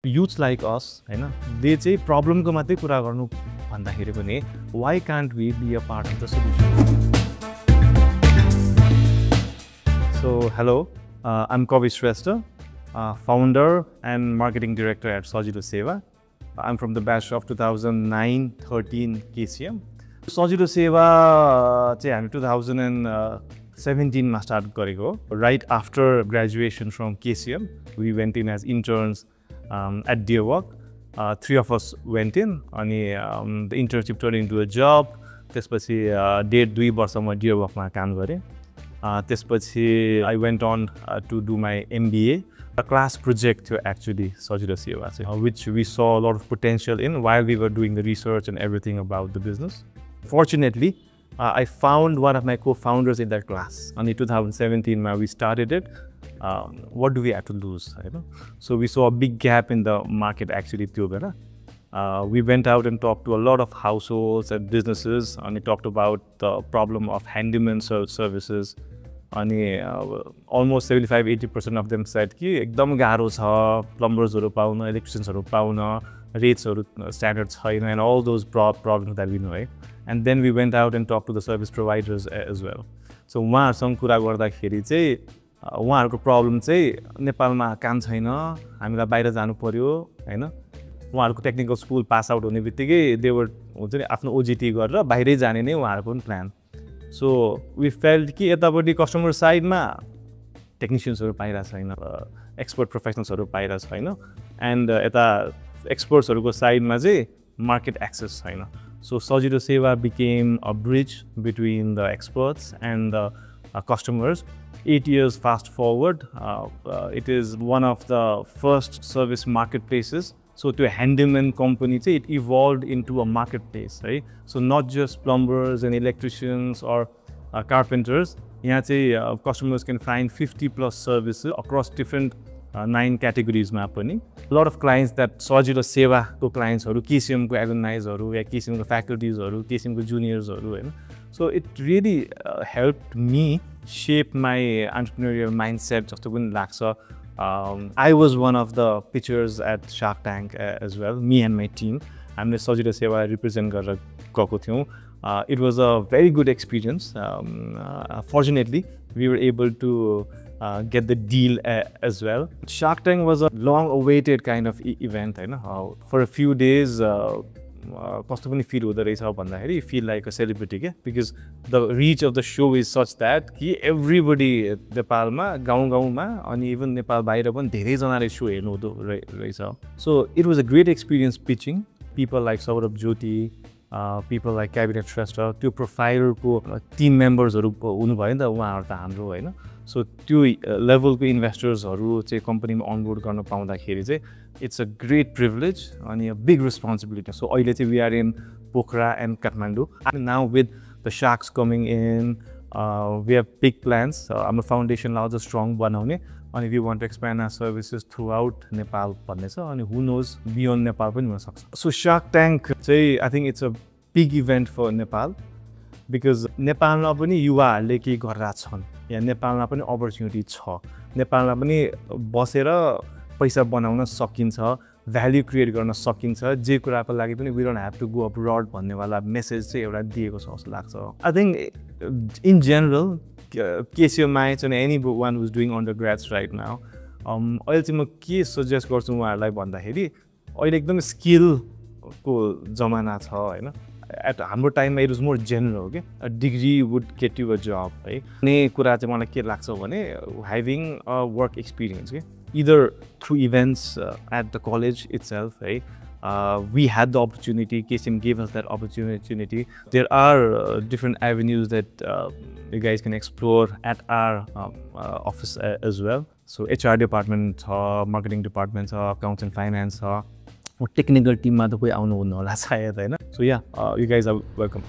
youths like us, they say problem ko मात्रै कुरा गर्नु भन्दाखेरि पनि why can't we be a part of the solution? So hello, I'm Kawish Shrestha, founder and marketing director at Sajilo Sewa. I'm from the batch of 2009-13 KCM. Sajilo Sewa चाहिँ हामी 2017 मा start गरेको. Right after graduation from KCM, we went in as interns at Deer Work. Three of us went in, and the internship turned into a job. त्यसपछि 1.5-2 वर्ष म Deer Work मा काम गरे. त्यसपछि I went on to do my MBA. A class project actually Sajilo Sewa, which we saw a lot of potential in while we were doing the research and everything about the business. Fortunately, I found one of my co-founders in that class. In 2017, we started it. What do we have to lose? So we saw a big gap in the market actually. We went out and talked to a lot of households and businesses, and we talked about the problem of handyman services. Almost 75-80% of them said कि एकदम गाह्रो छ plumbers-हरु पाउन, electricians-हरु पाउन, rates-हरु standard छैन, and all those problems that we know. And then we went out and talked to the service providers as well. So उहाँहरुसँग कुरा गर्दाखेरि चाहिँ उहाँहरुको प्रब्लम चाहिँ नेपालमा काम छैन, हामीलाई बाहिर जानु पर्यो, हैन? उहाँहरुको टेक्निकल स्कुल पास आउट हुने बित्तिकै they were हुन्छ नि आफ्नो OJT गरेर बाहिरै जाने नै उहाँहरुको पनि प्लान. So we felt कि यतापट्टि कस्टमर साइडमा टेक्निशियन्सहरु पाइरा छैन, एक्सपर्ट प्रोफेसनल्सहरु पाइरा छैन, एन्ड यता एक्सपर्ट्सहरुको साइडमा चाहिँ मार्केट एक्सेस छैन. So Sajilo Sewa became a bridge between the experts and the customers. 8 years fast forward, it is one of the first service marketplaces. So to a handyman company, it evolved into a marketplace, right? So not just plumbers and electricians or carpenters. Here, customers can find 50+ services across different 9 categories. A lot of clients that Sajilo Sewa clients, KCM alumni, KCM faculties, KCM juniors. So it really helped me shape my entrepreneurial mindset. I was one of the pitchers at Shark Tank as well, me and my team. I'm the Sajilo Sewa represent गरेर गएको थियौं. It was a very good experience. Fortunately, we were able to get the deal as well. Shark Tank was a long-awaited kind of event. For a few days, कस्तो पनि feel हुँदो रहेछ भन्दाखेरि you feel like a celebrity, because the reach of the show is such that कि everybody नेपालमा गाउँ-गाउँमा अनि even Nepal बाहिर पनि धेरै जनाले show हेर्नु हुँदो रहेछ. So it was a great experience pitching. People like people like Kawish Shrestha, त्यो profile को team members हरु हुनु भयो नि त, उहाँहरु त हाम्रो हैन. So त्यो level को investors हरु चाहिँ company मा onboard गर्न पाउँदाखेरि चाहिँ it's a great privilege and a big responsibility. So we are in Pokhara and Kathmandu. And now with the sharks coming in, we have big plans. I'm a foundation now the strong one, and if you want to expand our services throughout Nepal, and who knows beyond Nepal. So Shark Tank, I think it's a big event for Nepal, because Nepal na pani युवाहरुले के गरिरा छन्, या नेपालमा पनि opportunity छ. नेपालमा पनि बसेर पैसा बनाउन सकिन्छ, भ्याल्यु क्रिएट गर्न सकिन्छ, जे कुराको लागि पनि we don't have to go abroad भन्ने वाला मेसेज चाहिँ एउटा दिएको छ जस्तो लाग्छ. I think in general KCM mates and anyone who's doing undergrads right now, अहिले चाहिँ म के सजेस्ट गर्छु उहाँहरुलाई भन्दाखेरि अहिले एकदम स्किल को जमाना छ हैन. At हाम्रो टाइममा it was more general, okay? A degree would get you a job, right? अनि कुरा चाहिँ मलाई के लाग्छ भने having a work experience, okay? Either through events at the college itself, right? We had the opportunity, KCM gave us that opportunity. There are different avenues that you guys can explore at our office as well. So HR department, marketing department, accounts and finance, technical team, so yeah, you guys are welcome.